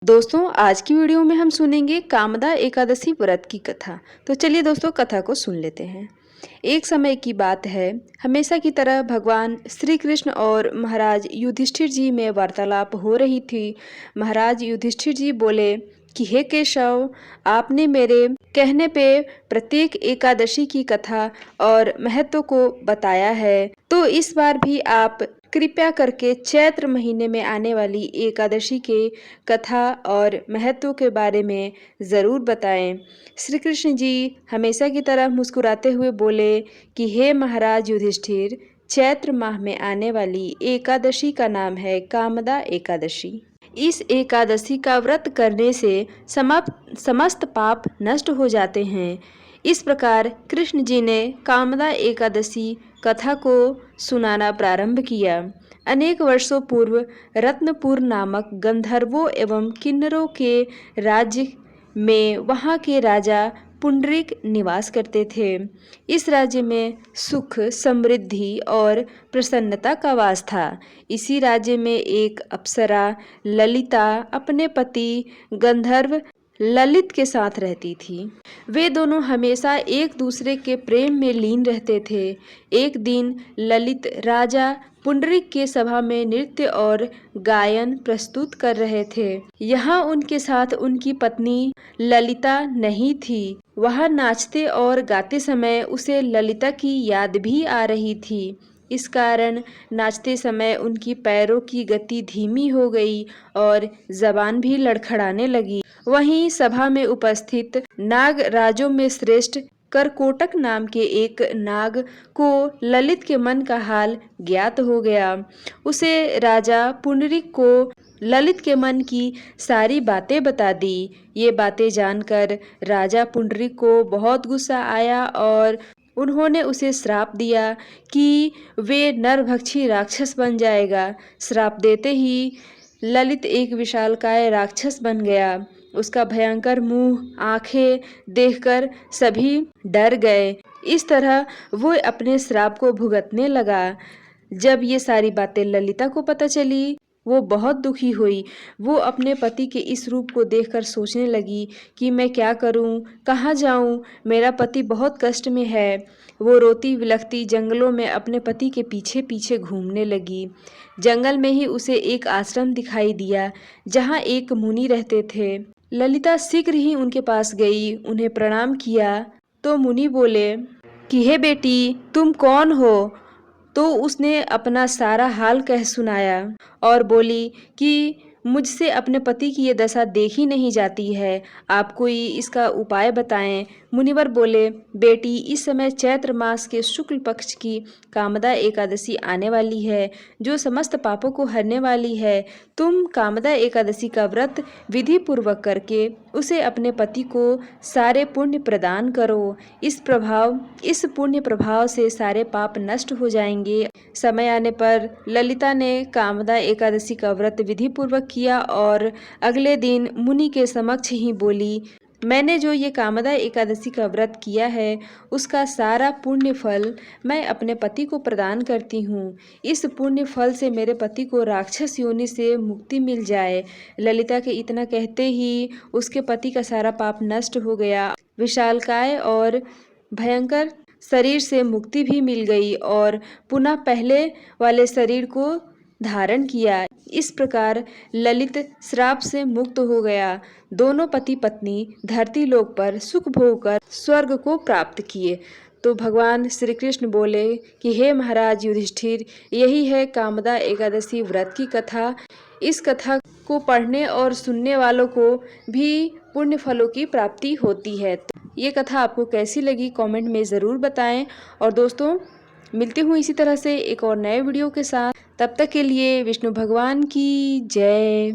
दोस्तों आज की वीडियो में हम सुनेंगे कामदा एकादशी व्रत की कथा। तो चलिए दोस्तों कथा को सुन लेते हैं। एक समय की बात है, हमेशा की तरह भगवान श्री कृष्ण और महाराज युधिष्ठिर जी में वार्तालाप हो रही थी। महाराज युधिष्ठिर जी बोले कि हे केशव, आपने मेरे कहने पे प्रत्येक एकादशी की कथा और महत्व को बताया है, तो इस बार भी आप कृपया करके चैत्र महीने में आने वाली एकादशी के कथा और महत्व के बारे में ज़रूर बताएं। श्री कृष्ण जी हमेशा की तरह मुस्कुराते हुए बोले कि हे महाराज युधिष्ठिर, चैत्र माह में आने वाली एकादशी का नाम है कामदा एकादशी। इस एकादशी का व्रत करने से समस्त पाप नष्ट हो जाते हैं। इस प्रकार कृष्ण जी ने कामदा एकादशी कथा को सुनाना प्रारंभ किया। अनेक वर्षों पूर्व रत्नपुर नामक गंधर्वों एवं किन्नरों के राज्य में वहाँ के राजा पुंडरीक निवास करते थे। इस राज्य में सुख, समृद्धि और प्रसन्नता का वास था। इसी राज्य में एक अप्सरा ललिता अपने पति गंधर्व ललित के साथ रहती थी। वे दोनों हमेशा एक दूसरे के प्रेम में लीन रहते थे। एक दिन ललित राजा पुंडरीक के सभा में नृत्य और गायन प्रस्तुत कर रहे थे। यहाँ उनके साथ उनकी पत्नी ललिता नहीं थी। वह नाचते और गाते समय उसे ललिता की याद भी आ रही थी। इस कारण नाचते समय उनकी पैरों की गति धीमी हो गई और जबान भी लड़खड़ाने लगी। वहीं सभा में उपस्थित नागराजों में श्रेष्ठ करकोटक नाम के एक नाग को ललित के मन का हाल ज्ञात हो गया। उसे राजा पुंडरीक को ललित के मन की सारी बातें बता दी। ये बातें जानकर राजा पुंडरीक को बहुत गुस्सा आया और उन्होंने उसे श्राप दिया कि वे नरभक्षी राक्षस बन जाएगा। श्राप देते ही ललित एक विशालकाय राक्षस बन गया। उसका भयंकर मुंह, आंखें देखकर सभी डर गए। इस तरह वो अपने श्राप को भुगतने लगा। जब ये सारी बातें ललिता को पता चली, वो बहुत दुखी हुई। वो अपने पति के इस रूप को देखकर सोचने लगी कि मैं क्या करूं, कहाँ जाऊं, मेरा पति बहुत कष्ट में है। वो रोती बिलखती जंगलों में अपने पति के पीछे पीछे घूमने लगी। जंगल में ही उसे एक आश्रम दिखाई दिया जहाँ एक मुनि रहते थे। ललिता शीघ्र ही उनके पास गई, उन्हें प्रणाम किया तो मुनि बोले कि हे बेटी, तुम कौन हो? तो उसने अपना सारा हाल कह सुनाया और बोली कि मुझसे अपने पति की ये दशा देखी नहीं जाती है, आप कोई इसका उपाय बताएं। मुनिवर बोले, बेटी, इस समय चैत्र मास के शुक्ल पक्ष की कामदा एकादशी आने वाली है, जो समस्त पापों को हरने वाली है। तुम कामदा एकादशी का व्रत विधि पूर्वक करके उसे अपने पति को सारे पुण्य प्रदान करो। इस पुण्य प्रभाव से सारे पाप नष्ट हो जाएंगे। समय आने पर ललिता ने कामदा एकादशी का व्रत विधि पूर्वक किया और अगले दिन मुनि के समक्ष ही बोली, मैंने जो ये कामदा एकादशी का व्रत किया है, उसका सारा पुण्य फल मैं अपने पति को प्रदान करती हूँ। इस पुण्य फल से मेरे पति को राक्षस योनि से मुक्ति मिल जाए। ललिता के इतना कहते ही उसके पति का सारा पाप नष्ट हो गया। विशालकाय और भयंकर शरीर से मुक्ति भी मिल गई और पुनः पहले वाले शरीर को धारण किया। इस प्रकार ललित श्राप से मुक्त हो गया। दोनों पति पत्नी धरती लोक पर सुख भोग कर स्वर्ग को प्राप्त किए। तो भगवान श्री कृष्ण बोले कि हे महाराज युधिष्ठिर, यही है कामदा एकादशी व्रत की कथा। इस कथा को पढ़ने और सुनने वालों को भी पुण्य फलों की प्राप्ति होती है। तो ये कथा आपको कैसी लगी कमेंट में ज़रूर बताएं। और दोस्तों, मिलती हूँ इसी तरह से एक और नए वीडियो के साथ। तब तक के लिए विष्णु भगवान की जय।